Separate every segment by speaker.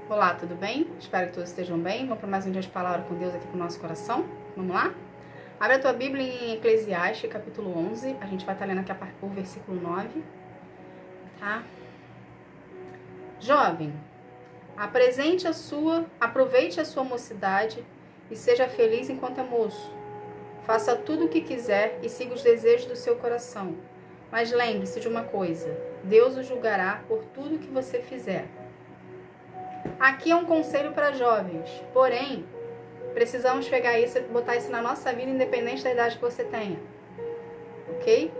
Speaker 1: Olá, tudo bem? Espero que todos estejam bem. Vamos para mais um dia de palavra com Deus aqui para o nosso coração. Vamos lá? Abre a tua Bíblia em Eclesiastes, capítulo 11. A gente vai estar lendo aqui o versículo 9. Tá? Jovem, aproveite a sua mocidade e seja feliz enquanto é moço. Faça tudo o que quiser e siga os desejos do seu coração. Mas lembre-se de uma coisa: Deus o julgará por tudo que você fizer. Aqui é um conselho para jovens, porém, precisamos pegar isso e botar isso na nossa vida, independente da idade que você tenha. Ok?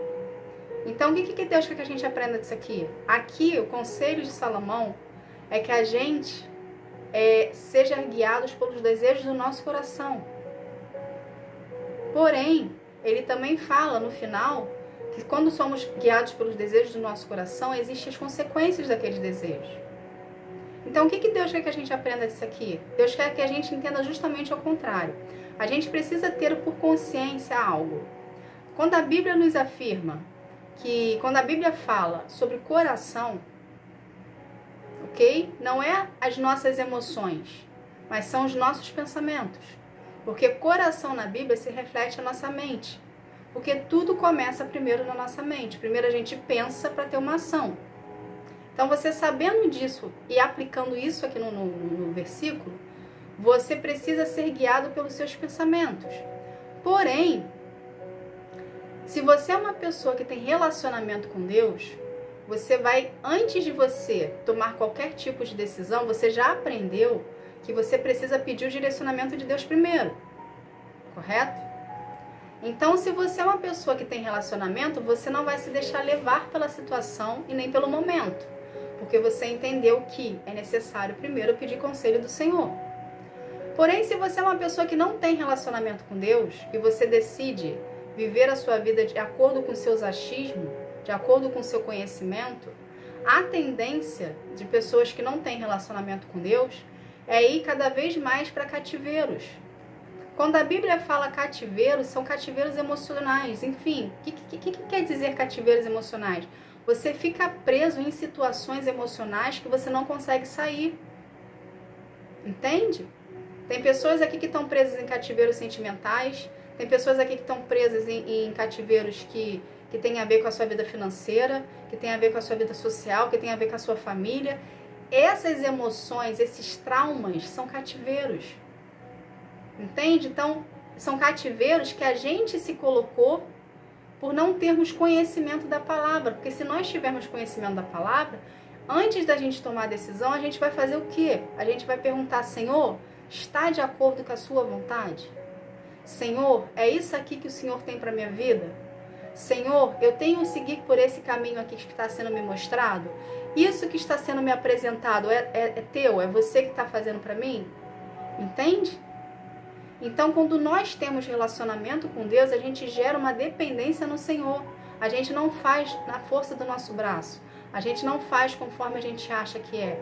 Speaker 1: Então, o que Deus quer que a gente aprenda disso aqui? Aqui, o conselho de Salomão é que a gente seja guiados pelos desejos do nosso coração. Porém, ele também fala no final que quando somos guiados pelos desejos do nosso coração, existem as consequências daqueles desejos. Então, o que Deus quer que a gente aprenda disso aqui? Deus quer que a gente entenda justamente ao contrário. A gente precisa ter por consciência algo. Quando a Bíblia nos afirma quando a Bíblia fala sobre coração, ok? Não é as nossas emoções, mas são os nossos pensamentos. Porque coração na Bíblia se reflete a nossa mente. Porque tudo começa primeiro na nossa mente. Primeiro a gente pensa para ter uma ação. Então, você sabendo disso e aplicando isso aqui no versículo, você precisa ser guiado pelos seus pensamentos. Porém, se você é uma pessoa que tem relacionamento com Deus, você vai, antes de você tomar qualquer tipo de decisão, você já aprendeu que você precisa pedir o direcionamento de Deus primeiro. Correto? Então, se você é uma pessoa que tem relacionamento, você não vai se deixar levar pela situação e nem pelo momento. Porque você entendeu que é necessário primeiro pedir conselho do Senhor. Porém, se você é uma pessoa que não tem relacionamento com Deus e você decide viver a sua vida de acordo com seus achismos, de acordo com seu conhecimento, a tendência de pessoas que não têm relacionamento com Deus é ir cada vez mais para cativeiros. Quando a Bíblia fala cativeiros, são cativeiros emocionais. Enfim, o que quer dizer cativeiros emocionais? Você fica preso em situações emocionais que você não consegue sair. Entende? Tem pessoas aqui que estão presas em cativeiros sentimentais. Tem pessoas aqui que estão presas em cativeiros que tem a ver com a sua vida financeira, que tem a ver com a sua vida social, que tem a ver com a sua família. Essas emoções, esses traumas são cativeiros. Entende? Então, são cativeiros que a gente se colocou por não termos conhecimento da palavra. Porque se nós tivermos conhecimento da palavra, antes da gente tomar a decisão, a gente vai fazer o quê? A gente vai perguntar: Senhor, está de acordo com a sua vontade? Senhor, é isso aqui que o Senhor tem para a minha vida? Senhor, eu tenho que seguir por esse caminho aqui que está sendo me mostrado? Isso que está sendo me apresentado é teu? É você que está fazendo para mim? Entende? Então, quando nós temos relacionamento com Deus, a gente gera uma dependência no Senhor. A gente não faz na força do nosso braço. A gente não faz conforme a gente acha que é.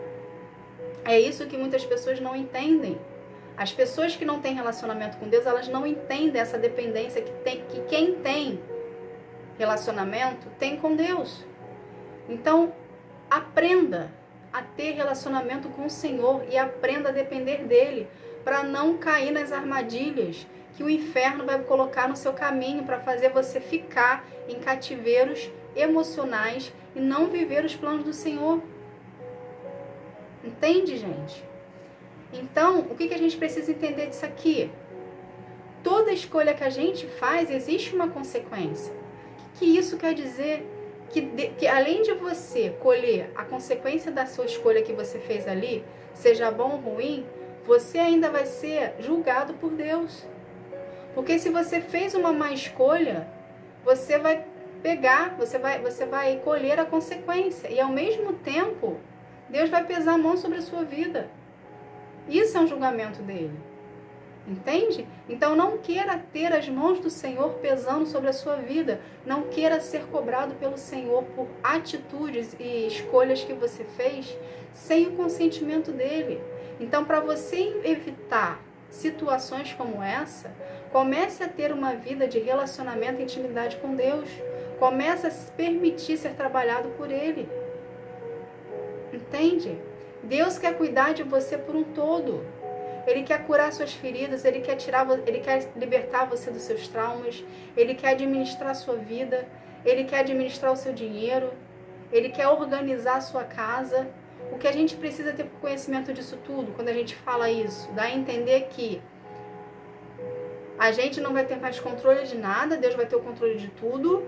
Speaker 1: É isso que muitas pessoas não entendem. As pessoas que não têm relacionamento com Deus, elas não entendem essa dependência que quem tem relacionamento tem com Deus. Então, aprenda a ter relacionamento com o Senhor e aprenda a depender dele, para não cair nas armadilhas que o inferno vai colocar no seu caminho para fazer você ficar em cativeiros emocionais e não viver os planos do Senhor. Entende, gente? Então, o que a gente precisa entender disso aqui? Toda escolha que a gente faz, existe uma consequência. O que isso quer dizer? Que além de você colher a consequência da sua escolha que você fez ali, seja bom ou ruim, você ainda vai ser julgado por Deus. Porque se você fez uma má escolha, você vai colher a consequência. E ao mesmo tempo, Deus vai pesar a mão sobre a sua vida. Isso é um julgamento dele. Entende? Então não queira ter as mãos do Senhor pesando sobre a sua vida. Não queira ser cobrado pelo Senhor por atitudes e escolhas que você fez sem o consentimento dele. Então, para você evitar situações como essa, comece a ter uma vida de relacionamento e intimidade com Deus. Comece a se permitir ser trabalhado por ele. Entende? Deus quer cuidar de você por um todo. Ele quer curar suas feridas, Ele quer libertar você dos seus traumas, Ele quer administrar a sua vida, Ele quer administrar o seu dinheiro, Ele quer organizar a sua casa. O que a gente precisa ter conhecimento disso tudo, quando a gente fala isso, dá a entender que a gente não vai ter mais controle de nada, Deus vai ter o controle de tudo,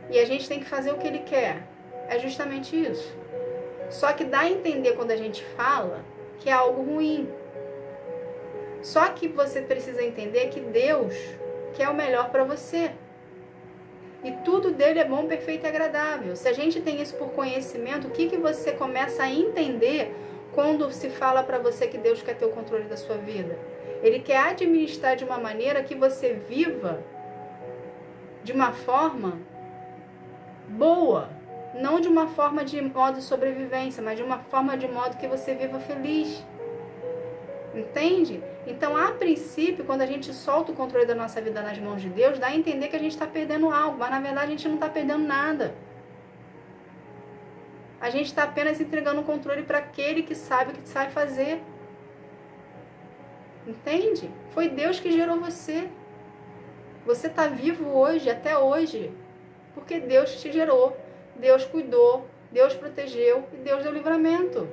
Speaker 1: e a gente tem que fazer o que Ele quer. É justamente isso. Só que dá a entender quando a gente fala que é algo ruim. Só que você precisa entender que Deus quer o melhor para você. E tudo dele é bom, perfeito e agradável. Se a gente tem isso por conhecimento, o que você começa a entender quando se fala para você que Deus quer ter o controle da sua vida? Ele quer administrar de uma maneira que você viva de uma forma boa. Não de uma forma de modo de sobrevivência, mas de uma forma de modo que você viva feliz. Entende? Então, a princípio, quando a gente solta o controle da nossa vida nas mãos de Deus, dá a entender que a gente está perdendo algo, mas na verdade a gente não está perdendo nada. A gente está apenas entregando o controle para aquele que sabe o que sabe fazer. Entende? Foi Deus que gerou você. Você está vivo hoje, até hoje, porque Deus te gerou, Deus cuidou, Deus protegeu e Deus deu livramento.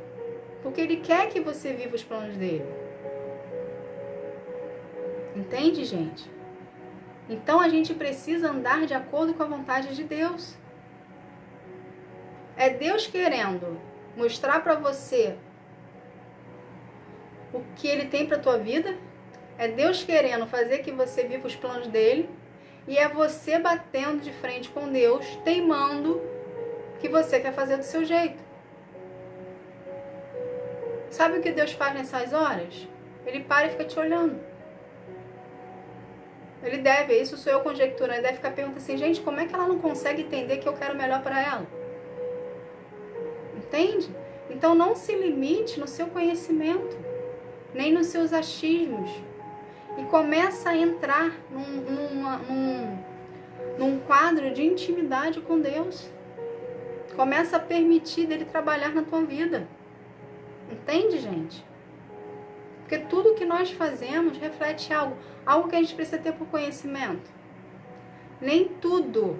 Speaker 1: Porque Ele quer que você viva os planos dele. Entende, gente? Então a gente precisa andar de acordo com a vontade de Deus. É Deus querendo mostrar para você o que Ele tem para a tua vida. É Deus querendo fazer que você viva os planos dele. E é você batendo de frente com Deus, teimando que você quer fazer do seu jeito. Sabe o que Deus faz nessas horas? Ele para e fica te olhando. Ele deve, isso sou eu conjecturando, ele deve ficar perguntando assim, gente, como é que ela não consegue entender que eu quero o melhor para ela? Entende? Então não se limite no seu conhecimento, nem nos seus achismos. E começa a entrar num quadro de intimidade com Deus. Começa a permitir dele trabalhar na tua vida. Entende, gente? Porque tudo que nós fazemos reflete algo que a gente precisa ter por conhecimento. Nem tudo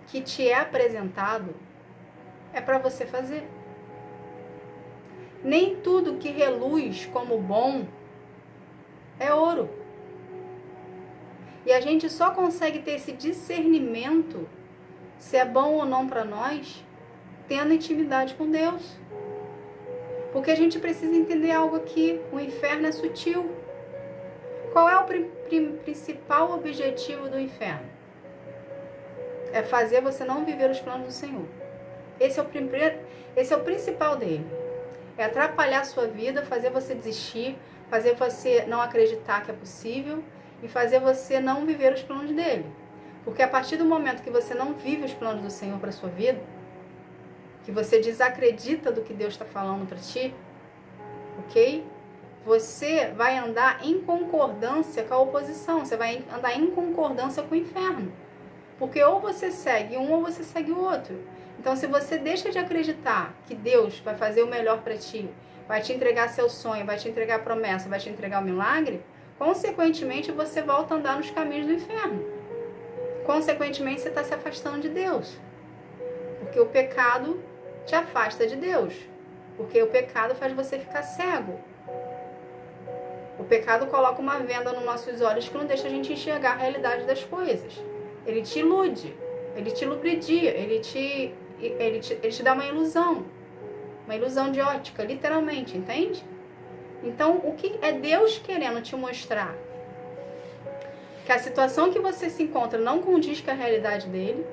Speaker 1: que te é apresentado é para você fazer. Nem tudo que reluz como bom é ouro. E a gente só consegue ter esse discernimento se é bom ou não para nós, tendo intimidade com Deus. Porque a gente precisa entender algo aqui. O inferno é sutil. Qual é o principal objetivo do inferno? É fazer você não viver os planos do Senhor. Esse é o principal dele. É atrapalhar a sua vida, fazer você desistir, fazer você não acreditar que é possível e fazer você não viver os planos dele. Porque a partir do momento que você não vive os planos do Senhor para a sua vida, que você desacredita do que Deus está falando para ti, ok? Você vai andar em concordância com a oposição, você vai andar em concordância com o inferno. Porque ou você segue um ou você segue o outro. Então, se você deixa de acreditar que Deus vai fazer o melhor para ti, vai te entregar seu sonho, vai te entregar a promessa, vai te entregar o milagre, consequentemente você volta a andar nos caminhos do inferno. Consequentemente, você está se afastando de Deus. Porque o pecado te afasta de Deus. Porque o pecado faz você ficar cego. O pecado coloca uma venda nos nossos olhos que não deixa a gente enxergar a realidade das coisas. Ele te ilude, ele te lubridia, ele te dá uma ilusão de ótica, literalmente, entende? Então, o que é Deus querendo te mostrar? Que a situação que você se encontra não condiz com a realidade dele,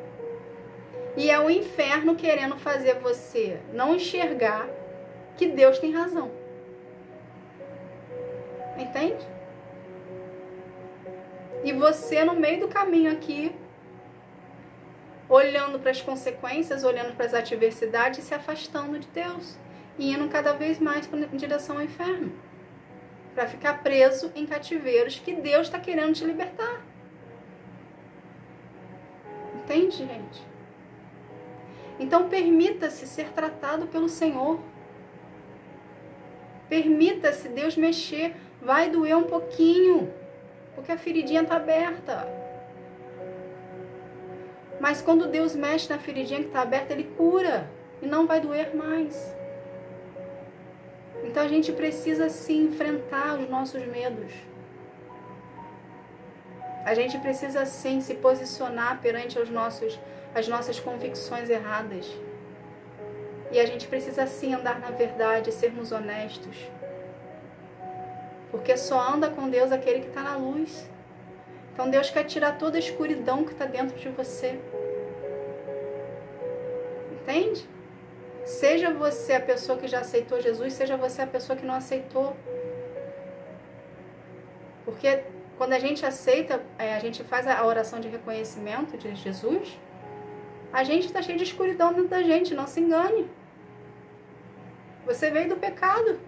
Speaker 1: e é o inferno querendo fazer você não enxergar que Deus tem razão. Entende? E você no meio do caminho aqui, olhando para as consequências, olhando para as adversidades, se afastando de Deus e indo cada vez mais em direção ao inferno, para ficar preso em cativeiros que Deus está querendo te libertar. Entende, gente? Então permita-se ser tratado pelo Senhor. Permita-se Deus mexer. Vai doer um pouquinho, porque a feridinha está aberta. Mas quando Deus mexe na feridinha que está aberta, Ele cura. E não vai doer mais. Então a gente precisa sim enfrentar os nossos medos. A gente precisa sim se posicionar perante as nossas convicções erradas. E a gente precisa sim andar na verdade, sermos honestos. Porque só anda com Deus aquele que está na luz. Então Deus quer tirar toda a escuridão que está dentro de você. Entende? Seja você a pessoa que já aceitou Jesus, seja você a pessoa que não aceitou. Porque quando a gente aceita, a gente faz a oração de reconhecimento de Jesus, a gente está cheio de escuridão dentro da gente, não se engane. Você veio do pecado.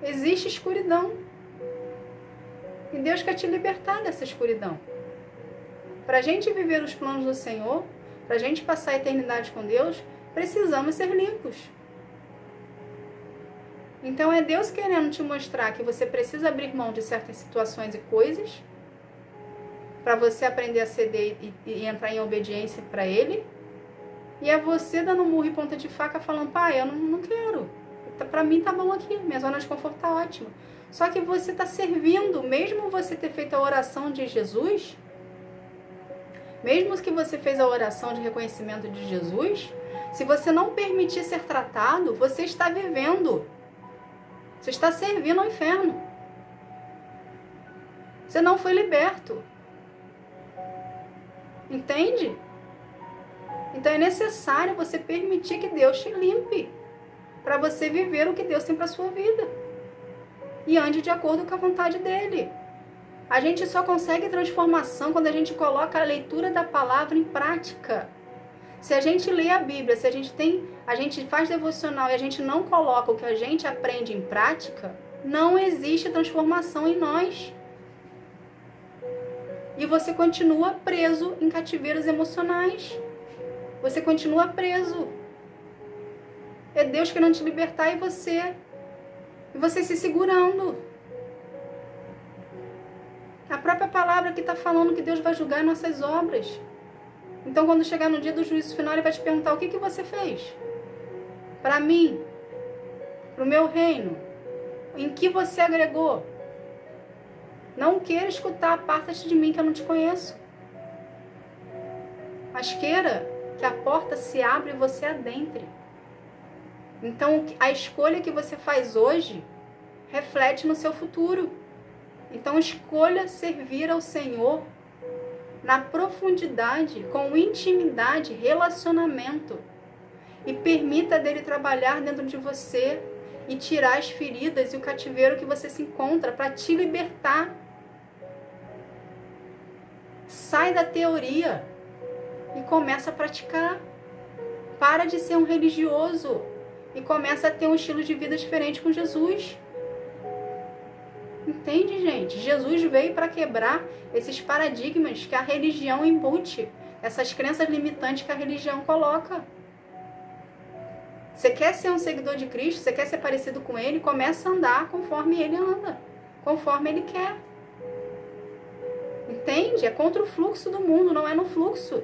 Speaker 1: Existe escuridão. E Deus quer te libertar dessa escuridão. Para a gente viver os planos do Senhor, para a gente passar a eternidade com Deus, precisamos ser limpos. Então é Deus querendo te mostrar que você precisa abrir mão de certas situações e coisas para você aprender a ceder e entrar em obediência para Ele. E é você dando murro e ponta de faca falando, pai, eu não quero. Para mim tá bom aqui, minha zona de conforto tá ótima. Só que você está servindo, mesmo você ter feito a oração de Jesus, mesmo que você fez a oração de reconhecimento de Jesus, se você não permitir ser tratado, você está vivendo. Você está servindo ao inferno. Você não foi liberto. Entende? Então é necessário você permitir que Deus te limpe, para você viver o que Deus tem para a sua vida. E ande de acordo com a vontade dEle. A gente só consegue transformação quando a gente coloca a leitura da palavra em prática. Se a gente lê a Bíblia, se a gente faz devocional e a gente não coloca o que a gente aprende em prática, não existe transformação em nós. E você continua preso em cativeiros emocionais. Você continua preso. É Deus querendo te libertar e você se segurando. A própria palavra que está falando que Deus vai julgar nossas obras. Então, quando chegar no dia do juízo final, Ele vai te perguntar o que você fez? Para mim, para o meu reino, em que você agregou? Não queira escutar, aparta-te de mim que eu não te conheço. Mas queira que a porta se abra e você adentre. Então, a escolha que você faz hoje reflete no seu futuro. Então, escolha servir ao Senhor na profundidade, com intimidade, relacionamento. E permita dele trabalhar dentro de você e tirar as feridas e o cativeiro que você se encontra para te libertar. Sai da teoria e começa a praticar. Para de ser um religioso e começa a ter um estilo de vida diferente com Jesus. Entende, gente? Jesus veio para quebrar esses paradigmas que a religião embute, essas crenças limitantes que a religião coloca. Você quer ser um seguidor de Cristo? Você quer ser parecido com Ele? Começa a andar conforme Ele anda, conforme Ele quer. Entende? É contra o fluxo do mundo, não é no fluxo.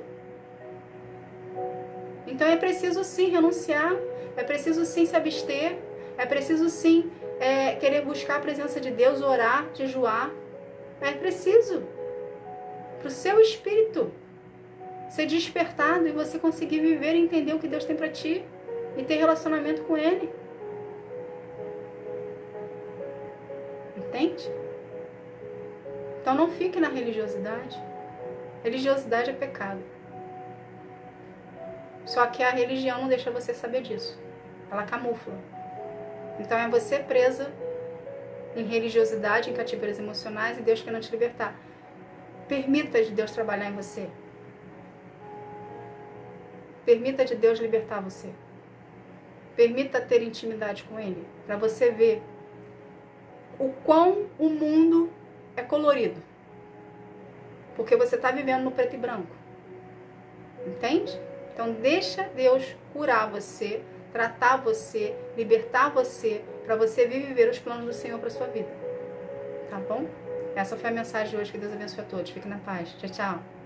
Speaker 1: Então é preciso sim renunciar, é preciso sim se abster, é preciso sim querer buscar a presença de Deus, orar, jejuar. É preciso para o seu espírito ser despertado e você conseguir viver e entender o que Deus tem para ti e ter relacionamento com Ele. Entende? Então não fique na religiosidade. Religiosidade é pecado. Só que a religião não deixa você saber disso. Ela camufla. Então é você presa em religiosidade, em cativeiros emocionais, e Deus querendo te libertar. Permita de Deus trabalhar em você. Permita de Deus libertar você. Permita ter intimidade com Ele, para você ver o quão o mundo é colorido. Porque você está vivendo no preto e branco. Entende? Então deixa Deus curar você, tratar você, libertar você para você viver os planos do Senhor para sua vida. Tá bom? Essa foi a mensagem de hoje. Que Deus abençoe a todos. Fique na paz. Tchau, tchau.